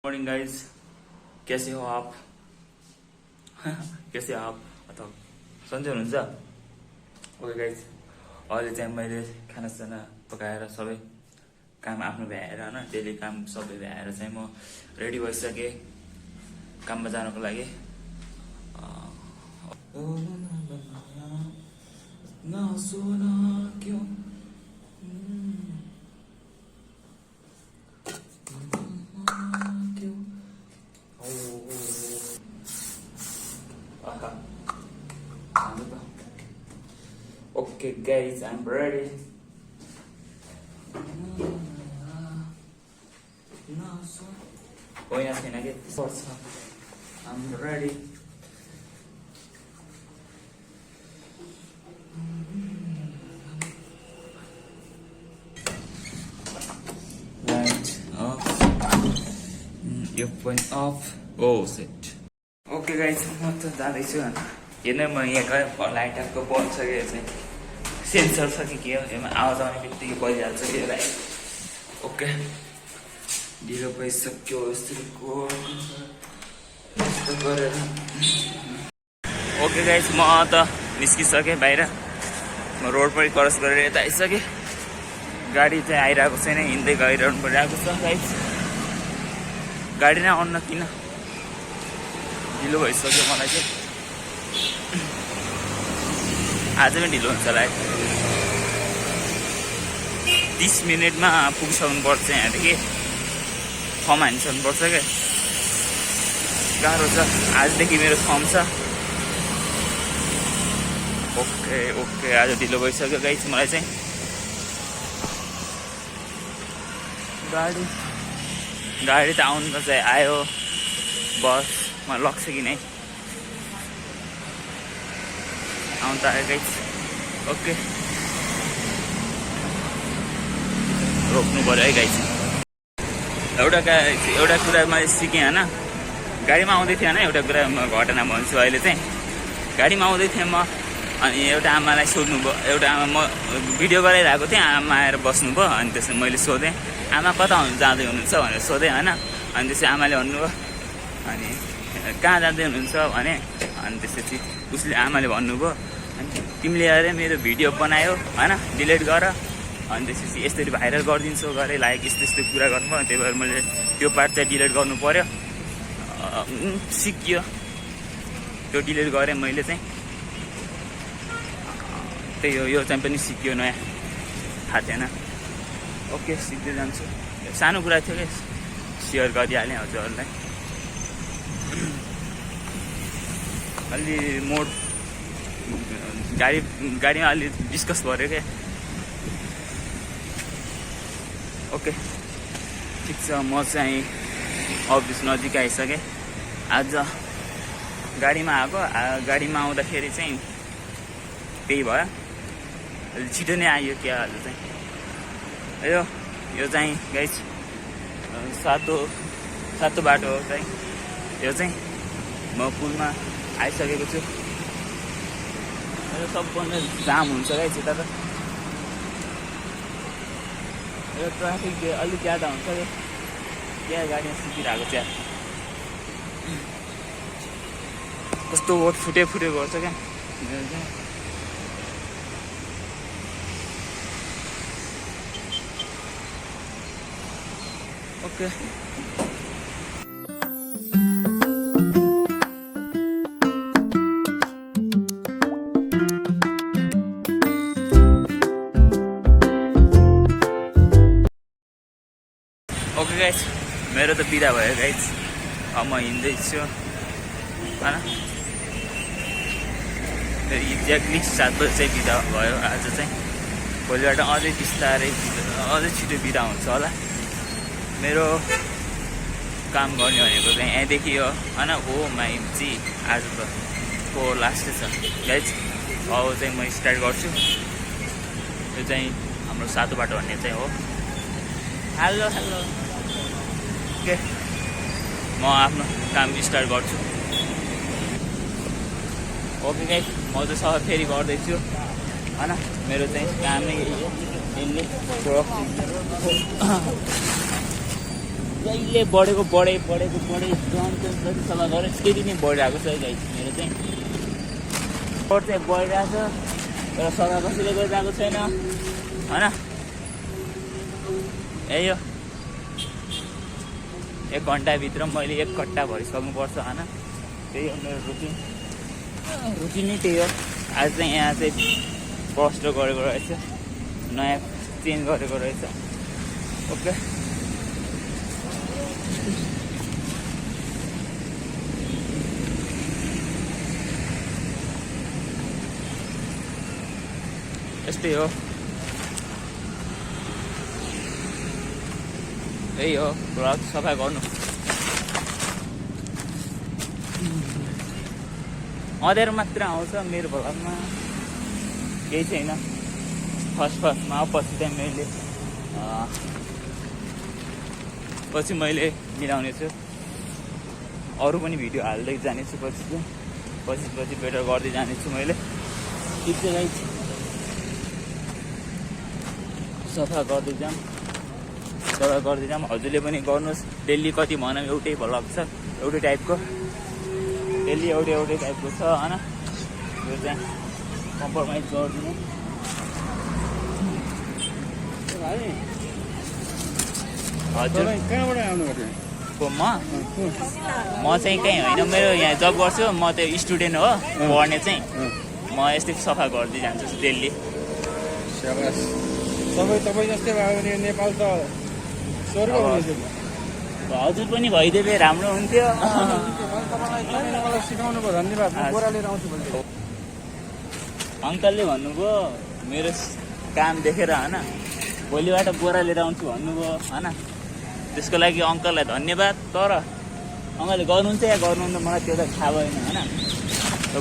Morning guys, कैसे हो आप? कैसे आप अथवा सन्चै हुनुहुन्छ? ओके गाइज, अहिले चाहिँ मैले खानासाना पकाएर सबै काम आफ्नो भ्याएर होइन डेली काम सबै भ्याएर चाहिँ म रेडी भइसकेँ काममा जानको लागि। Okay guys, I'm ready. Oh yeah, can I get this? I'm ready. Light off. Your point off. Oh shit. Okay guys, म त जाँदैछु हैन। हेर्नु म यहाँ गएँ लाइट आपको बन्द छ कि चाहिँ सेन्सर छ कि के हो यसमा आवाज आउने बित्तिकै बजिहाल्छ कि यसलाई। ओके ढिलो भइसक्यो यस्तो गरेर। ओके गाइस, म त निस्किसकेँ बाहिर। म रोड पनि क्रस गरेर यता आइसकेँ। गाडी चाहिँ आइरहेको छैन, हिँड्दै गइरहनु परिरहेको छ गाइस। गाडी नै आउन किन ढिलो भइसक्यो मलाई चाहिँ। आज पनि ढिलो हुन्छ होला 30 मिनटमा पुगिसक्नुपर्छ यहाँदेखि। फर्म हानिसक्नुपर्छ क्या, गाह्रो छ। आजदेखि मेरो फर्म छ। ओके ओके, आज ढिलो भइसक्यो गाइस मलाई चाहिँ। गाडी त आउनु त चाहिँ आयो, बसमा लग्छ कि नै आउनु त आयो गाइस। ओके रोक्नु पर्यो है गाइस। एउटा कुरा मैले सिकेँ होइन, गाडीमा आउँदै थिएँ होइन। एउटा कुरा म घटना भन्छु। अहिले चाहिँ गाडीमा आउँदै थिएँ म, अनि एउटा आमालाई सोध्नुभयो। एउटा आमा, म भिडियो गराइरहेको थिएँ, आमा आएर बस्नुभयो। अनि त्यसपछि मैले सोधेँ, आमा कता जाँदै हुनुहुन्छ भनेर सोधेँ होइन। अनि त्यसपछि आमाले भन्नुभयो, अनि कहाँ जाँदै हुनुहुन्छ भने। अनि त्यसपछि उसले आमाले भन्नुभयो, अनि तिमीले अरे मेरो भिडियो बनायो होइन, डिलिट गर, अनि त्यसपछि यसरी भाइरल गरिदिन्छौ गरे लाइक यस्तो कुरा गर्नुभयो। त्यही भएर मैले त्यो पार्ट चाहिँ डिलिट गर्नु पर्यो। सिकियो, त्यो डिलिट गरेँ मैले चाहिँ। त्यही हो, यो चाहिँ पनि सिकियो, नयाँ थाहा थिएन। ओके सिक्दै जान्छु। सानो कुरा थियो क्या, सेयर गरिहालेँ हजुरहरूलाई। अलि मोड गाडीमा अलि डिस्कस भयो क्या। ओके ठिक छ, म चाहिँ अफिस नजिक आइसकेँ। आज गाडीमा आएको, गाडीमा आउँदाखेरि चाहिँ त्यही भयो, अलि छिटो नै आयो क्या आज चाहिँ। यो चाहिँ गाइस सातो बाटो हो चाहिँ यो चाहिँ। म पुलमा आइसकेको छु। यो सबभन्दा जाम हुन्छ गाइस यता त। यो ट्राफिक अलिक ज्यादा हुन्छ कि त्यहाँ गाडीमा सुतिरहेको चाहिँ कस्तो ओठ फुटे गर्छ क्या मेरो चाहिँ। ओके ओके गाइस, मेरो त बिदा भयो गाइस। अब म हिँड्दैछु होइन। एक्ज्याक्टली 7 बजी चाहिँ बिदा भयो आज चाहिँ। भोलिबाट अझै बिस्तारै अझै छिटो बिदा हुन्छ होला। मेरो काम गर्ने भनेको चाहिँ यहाँदेखि हो होइन। हो माइजी आज त को लास्ट छ गाइस। अब चाहिँ म स्टार्ट गर्छु। यो चाहिँ हाम्रो सातो बाटो भन्ने चाहिँ हो। हेलो ओके, म आफ्नो काम स्टार्ट गर्छु। ओके गाइस, म चाहिँ सफा फेरि गर्दैछु होइन। मेरो चाहिँ काम नै यही हो, जहिले बढेको बढे जति सफा गरेँ त्यति नै बढिरहेको छ गाइस मेरो चाहिँ बोट चाहिँ बढिरहेको छ तर सफा कसैले गरिरहेको छैन होइन यही हो 1 घन्टाभित्र मैले 1 कट्टा भरिसक्नुपर्छ होइन त्यही हो मेरो रुटिन नै त्यही हो आज चाहिँ यहाँ चाहिँ प्लास्टर गरेको रहेछ नयाँ चेन्ज गरेको रहेछ ओके यस्तै हो यही हो ब्लग सफा गर्नु अँध्यारो मात्र आउँछ मेरो भ्लगमा केही छैन फर्स्टमा पछि मैले मिलाउने छु अरू पनि भिडियो हाल्दै जानेछु पछि बेटर गर्दै जानेछु मैले ठिक छ गाइस सफा गर्दै जाऊँ हजुरले पनि गर्नुहोस् डेली कति भनौँ एउटै भ्लग छ एउटै टाइपको डेली एउटै टाइपको छ होइन यो चाहिँ कम्प्रोमाइज गर्दिनु हजुर कहाँबाट आउनुभएको म चाहिँ कहीँ होइन मेरो यहाँ जब गर्छु म त स्टुडेन्ट हो पढ्ने चाहिँ म यस्तै सफा गर्दै जान्छु डेली तपाईँ जस्तै भयो भने नेपाल त स्वर्ग हुनेछ हजुर पनि भइदिए राम्रो हुन्थ्यो मलाई सिकाउनु भयो धन्यवाद म बोरा लिएर आउँछु भोलि अङ्कलले भन्नुभयो मेरो काम देखेर होइन भोलिबाट बोरा लिएर आउँछु भन्नुभयो होइन त्यसको लागि अङ्कललाई धन्यवाद तर अङ्कलले गर्नुहुन्छ या गर्नुहुन्न मलाई त्यो त थाहा भएन होइन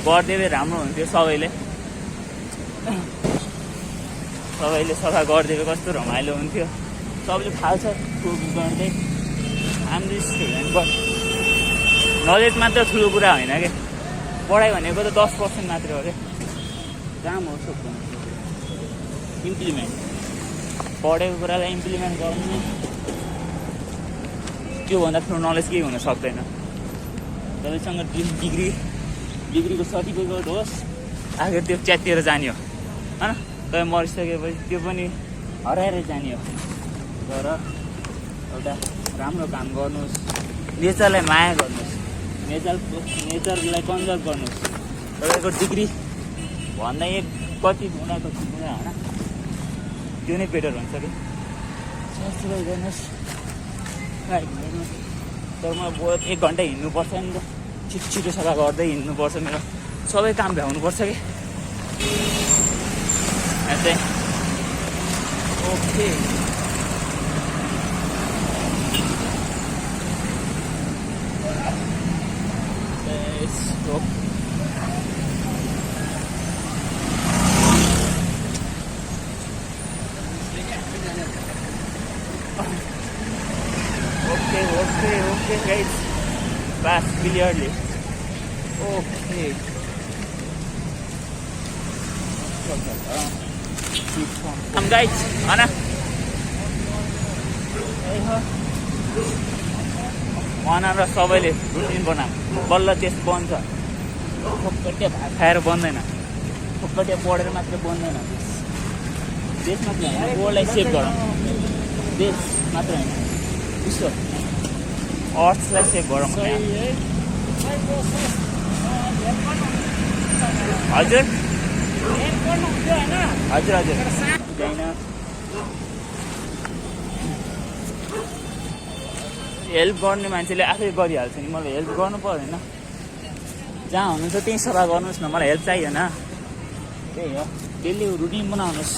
गरिदिए राम्रो हुन्थ्यो सबैले सफा गरिदिएको कस्तो रमाइलो हुन्थ्यो सबले थाहा छ गर्दै हाम्रो स्टुडेन्ट बट नलेज मात्र ठुलो कुरा होइन क्या पढाइ भनेको त 10% मात्र हो क्या काम हो सक्नु इम्प्लिमेन्ट पढेको कुरालाई इम्प्लिमेन्ट गर्नु त्योभन्दा ठुलो नलेज केही हुन सक्दैन तपाईँसँग डिग्रीको सर्टिफिकेट होस् आखिर त्यो च्यातिएर जाने हो होइन तपाईँ मरिसकेपछि त्यो पनि हराएर जाने हो तर एउटा राम्रो काम गर्नुहोस् नेचरलाई माया गर्नुहोस् नेचरलाई कन्जर्भ गर्नुहोस् तपाईँको डिग्री भन्दा कति गुणा होइन त्यो नै बेटर हुन्छ कि सफाइ गर्नुहोस् तर मलाई 1 घन्टा हिँड्नुपर्छ नि त छिटो सफा गर्दै हिँड्नुपर्छ मेरो सबै काम भ्याउनुपर्छ कि चाहिँ okay Okay, guys. Pass clearly. Okay. Guys, Anna. र सबैले रुटिन बना बल्ल त्यस बन्छ फोकटिया भात खाएर बन्दैन फोकटिया पढेर मात्र बन्दैन देश मात्र होइन वर्ल्डलाई सेभ गरौँ देश मात्र होइन विश्व अर्थलाई सेभ गरौँ हजुर हजुर हजुर हेल्प गर्ने मान्छेले आफै गरिहाल्छ नि मलाई हेल्प गर्नु परेन जहाँ हुनुहुन्छ त्यहीँ सफा गर्नुहोस् न मलाई हेल्प चाहिएन त्यही हो डेली रुटिन बनाउनुहोस्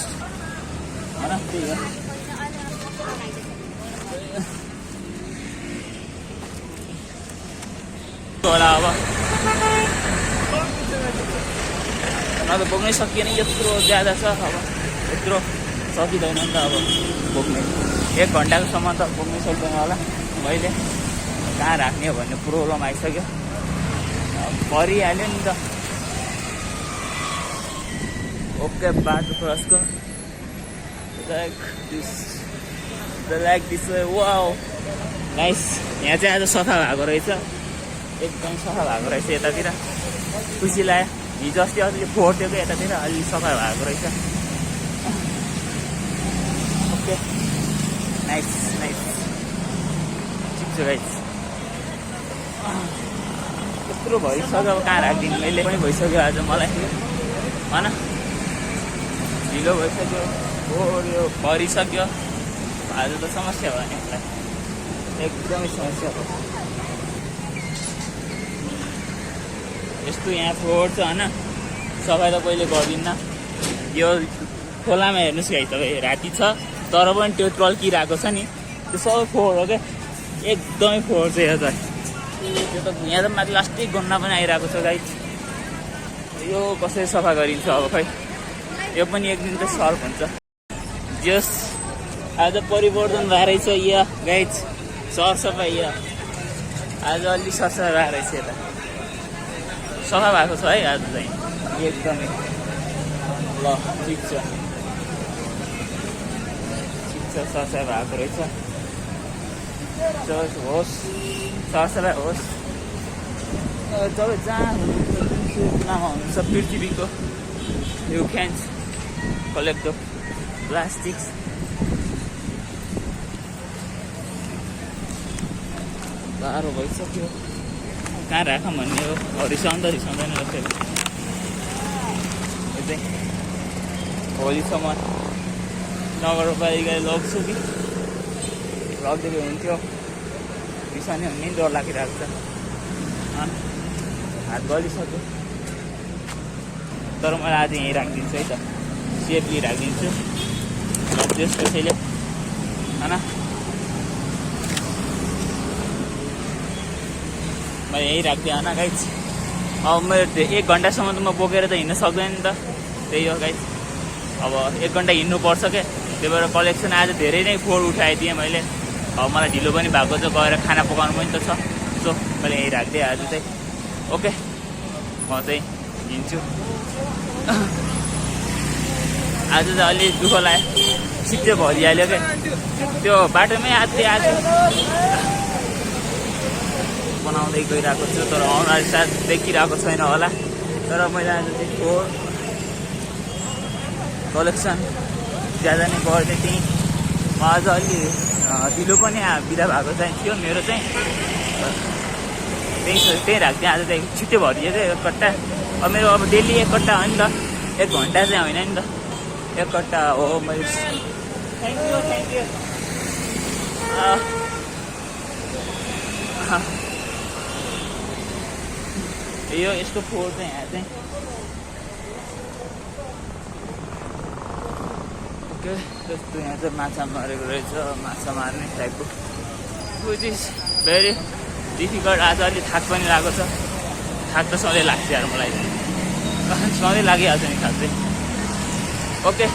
होइन त्यही हो होला अब त बोक्नै सकिएन यत्रो ज्यादा छ अब यत्रो सकिँदैन नि त अब बोक्ने 1 घन्टाको सम्म त बोक्नै सक्दैन होला मैले कहाँ राख्ने भन्ने प्रब्लम आइसक्यो परिहाल्यो नि त ओके बाटो क्रसको like this way wow guys यहाँ चाहिँ आज सफा भएको रहेछ, एकदम सफा भएको रहेछ यतातिर। खुसी लाग्यो, हिजो अस्ति अलिअलि फोहोर थियो क्या यतातिर, अलि सफा भएको रहेछ। ओके नाइस नाइस, ठिक छ गाइस। यत्रो भइसक्यो, अब कहाँ राखिदिनु, मैले पनि भइसक्यो आज मलाई होइन, ढिलो भइसक्यो, फोहोर यो भरिसक्यो। आज त समस्या भयो नि मलाई, एकदमै समस्या भयो। यस्तो यहाँ फोहोर छ होइन, सफाइ त कहिले गर्दिनँ। यो खोलामा हेर्नुहोस् गाइस, तपाईँ राति छ तर पनि त्यो टल्किरहेको छ नि, त्यो सबै फोहोर हो क्या, एकदमै फोहोर छ यो त। त्यो त यहाँ त माथि लास्टै गन्ना पनि आइरहेको छ गाइस। यो कसरी सफा गरिन्छ अब खै, यो पनि एक दिन त सल्भ हुन्छ। जस आज परिवर्तन भएर रहेछ यो गाइस, सरसफाइ यो आज अलि सरसफाइ भएर रहेछ, यता सफा भएको छ है आज चाहिँ एकदमै। ल ठिक छ, ठिक छ, सरसफाइ भएको रहेछ। होस् सरसफाइ होस्, तपाईँ जहाँ हुनुहुन्छ पृथ्वीको, you can collect the plastics. गाह्रो भइसक्यो, कहाँ राखौँ भन्ने हो, रिसाउँदैन रहेछ। यो चाहिँ भोलिसम्म नगरपालिकाले लग्छु कि लगिदिएको हुन्थ्यो, रिसाउने हुने डर लागिरहेको छ। हात गलिसक्यो, तर मैले आज यहीँ राखिदिन्छु है त, सेफली राखिदिन्छु त्यस कसैले होइन। मैले यहीँ राखिदिएँ होइन गाइस। अब मेरो 1 घन्टासम्म त म बोकेर त हिँड्न सक्दैन नि त, त्यही हो गाइस। अब 1 घन्टा हिँड्नुपर्छ क्या, त्यही भएर कलेक्सन आज धेरै नै फोहोर उठाइदिएँ मैले। अब मलाई ढिलो पनि भएको छ, गएर खाना पकाउनु पनि त छ, सो मैले यहीँ राखिदिएँ आज चाहिँ। ओके म चाहिँ हिँड्छु। आज चाहिँ अलि दुःख लाग्यो, सिक्दै भरिहाल्यो क्या, त्यो बाटोमै आज बनाउँदै गइरहेको छु, तर अनुहार साथ देखिरहेको छैन होला। तर मैले आज चाहिँ फोहोर कलेक्सन ज्यादा नै गर्थेँ थिएँ। म आज अलि ढिलो पनि बिदा भएको चाहिँ थियो मेरो चाहिँ, त्यही राख्थेँ। आज चाहिँ छिट्टै भरियो क्या 1 कट्टा। अब मेरो अब डेली 1 कट्टा हो नि त, 1 घन्टा चाहिँ होइन नि त, 1 कट्टा हो। मैले थ्याङ्क यू यो यस्तो फोहोर चाहिँ यहाँ चाहिँ। ओके जस्तो यहाँ चाहिँ माछा मारेको रहेछ, माछा मार्ने टाइपको, विच इज भेरी डिफिकल्ट। आज अलि थाक पनि लागेको छ, थाक त सधैँ लाग्छ यार मलाई, सधैँ लागिहाल्छ नि थाक चाहिँ। ओके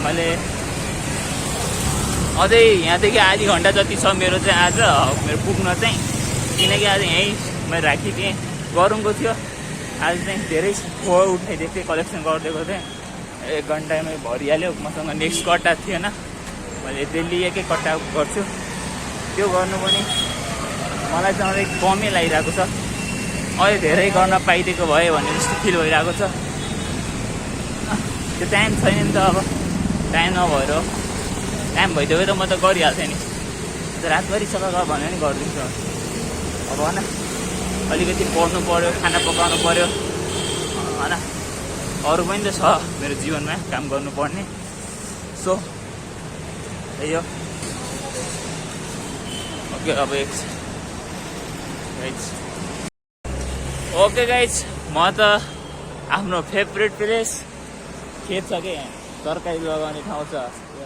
मैले अझै यहाँदेखि आधी घन्टा जति छ मेरो चाहिँ आज, मेरो पुग्न चाहिँ, किनकि आज यहीँ मैले राखिदिएँ, गरमको थियो। आज चाहिँ धेरै फोहोर उठाइदिएको थिएँ, कलेक्सन गरिदिएको थिएँ, 1 घन्टामै भरिहाल्यो। मसँग नेक्स्ट कट्टा थिएन, मैले डेली 1 कट्टा गर्छु। त्यो गर्नु पनि मलाई चाहिँ अलिक कमै लागिरहेको छ, अहिले धेरै गर्न पाइदिएको भयो भन्ने जस्तो फिल भइरहेको छ। त्यो टाइम छैन नि त, अब टाइम नभएर, टाइम भइदियो त म त गरिहाल्थेँ नि, रातभरि सफा गर भन्यो नि गरिदिन्छु। अब होइन अलिकति पढ्नु पऱ्यो, खाना पकाउनु पऱ्यो होइन, अरू पनि त छ मेरो जीवनमा काम गर्नुपर्ने। सो त्यही हो। ओके अब ओके गाइज, म त आफ्नो फेभरेट प्लेस खेत छ क्या, यहाँ तरकारी लगाउने ठाउँ छ,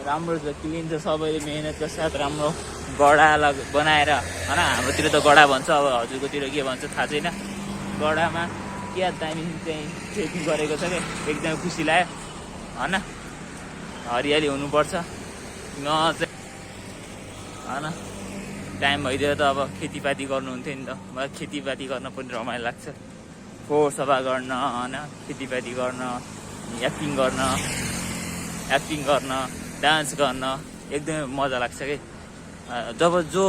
राम्रो छ, क्लिन छ, सबैले मेहनतको साथ राम्रो गडा बनाएर होइन। हाम्रोतिर त गडा भन्छ, अब हजुरकोतिर के भन्छ थाहा छैन। गडामा क्या दामी चाहिँ खेती गरेको छ क्या, एकदमै खुसी लाग्यो होइन। हरियाली हुनुपर्छ न चाहिँ होइन। टाइम भइदियो त अब खेतीपाती गर्नुहुन्थ्यो नि त, मलाई खेतीपाती गर्न पनि रमाइलो लाग्छ, फोहोर सफा गर्न होइन, खेतीपाती गर्न, एक्टिङ गर्न, डान्स गर्न एकदमै मजा लाग्छ कि। जब जो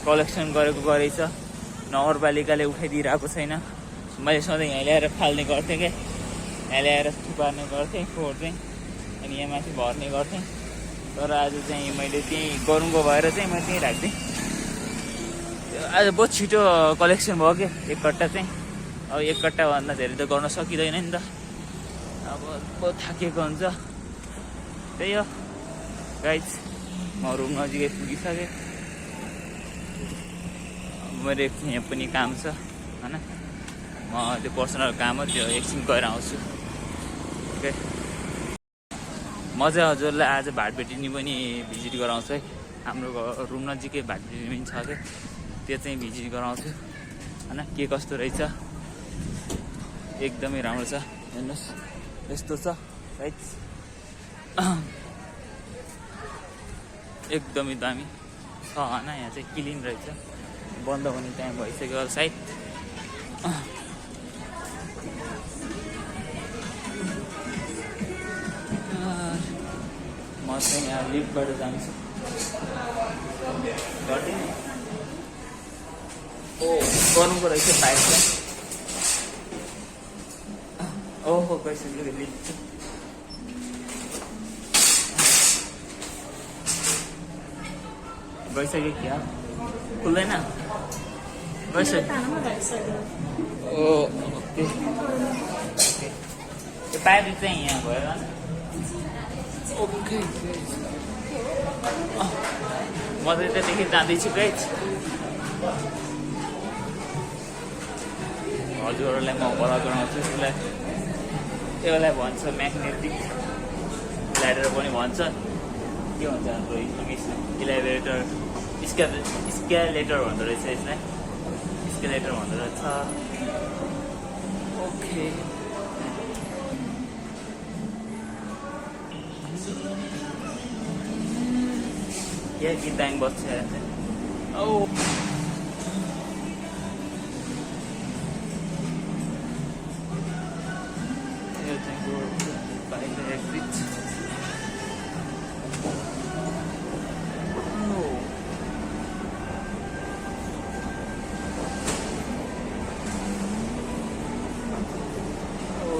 कलेक्सन गरेको गरेछ नगरपालिकाले उठाइदिइरहेको छैन। मैले सधैँ यहाँ ल्याएर फाल्ने गर्थेँ क्या, यहाँ ल्याएर थुपार्ने गर्थेँ फोहोर चाहिँ, अनि यहाँ माथि भर्ने गर्थेँ। तर आज चाहिँ मैले त्यहीँ गरुङको भएर चाहिँ मैले त्यहीँ राख्थेँ। आज बहुत छिटो कलेक्सन भयो क्या एक कट्टा चाहिँ। अब एक कट्टाभन्दा धेरै त गर्न सकिँदैन नि त, अब बहुत थाकेको हुन्छ। त्यही हो गाइज, म रुम नजिकै पुगिसकेँ। मेरो एकछिन यहाँ पनि काम छ होइन, म त्यो पर्सनल काम हो, त्यो एकछिन गएर आउँछु। ओके, म चाहिँ हजुरलाई आज भाटबेटिनी पनि भिजिट गराउँछु है। हाम्रो रुम नजिकै भाटबेटिनी पनि छ क्या, त्यो चाहिँ भिजिट गराउँछु होइन। के कस्तो रहेछ एकदमै राम्रो छ, हेर्नुहोस् यस्तो छ राइट, एकदमै दामी छ होइन। यहाँ चाहिँ क्लिन रहेछ, बन्द हुने टाइम भइसक्यो सायद। म चाहिँ यहाँ लिफ्टबाट जान्छु। ओ गर्नुको रहेछ बाइक चाहिँ। ओहो गइसक्यो लिफ्ट। गइसक्यो क्या, खुल्दैन गइसक्यो। ओ ओके, त्यो पाइप चाहिँ यहाँ भयो। ओके, म चाहिँ त्यहाँदेखि जाँदैछु गाइज। हजुरहरूलाई म भला गराउँछु यसलाई, त्यसलाई भन्छ म्याग्नेटिक ल्याडर पनि भन्छ। के भन्छ हाम्रो इङ्ग्लिसमा, इलेभेटर, स्केलेटर भन्दो रहेछ यसलाई, स्केलेटर भन्दो रहेछ। ओके, क्या गीत दाङ बस्छ औ।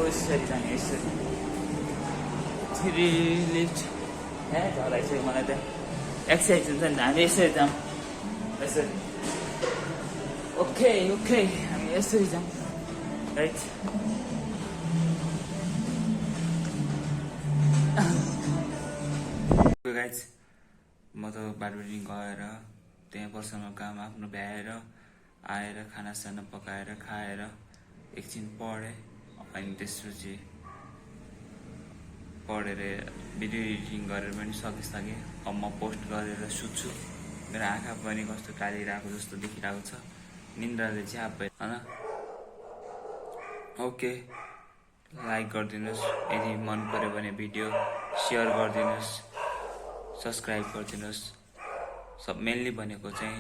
यसरी जाने, यसरी थ्री लिफ्ट झराइसक्यो मलाई त। एक्सर्साइज हुन्छ नि, हामी यसरी जाऊँ, यसरी। ओके ओके, हामी यसरी जाऊँ राइट। गाइज, म त भाटबेटिनी गएर त्यहाँ पर्सनल काम आफ्नो भ्याएर आएर खानासाना पकाएर खाएर एकछिन पढेँ। अनि त्यसपछि पढेर भिडियो एडिटिङ गरेर पनि सकिसकेँ। अब म पोस्ट गरेर सुत्छु। मेरो आँखा पनि कस्तो कालिरहेको जस्तो देखिरहेको छ, निन्द्राले च्याप्पै होइन। ओके, लाइक गरिदिनुहोस्, यदि मन पऱ्यो भने भिडियो सेयर गरिदिनुहोस्, सब्सक्राइब गरिदिनुहोस्। सब मेनली भनेको चाहिँ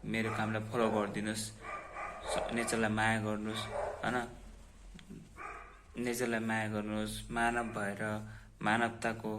मेरो कामलाई फलो गरिदिनुहोस्, नेचरलाई माया गर्नुहोस् होइन। नेचरलाई माया गर्नुहोस्, मानव भएर मानवताको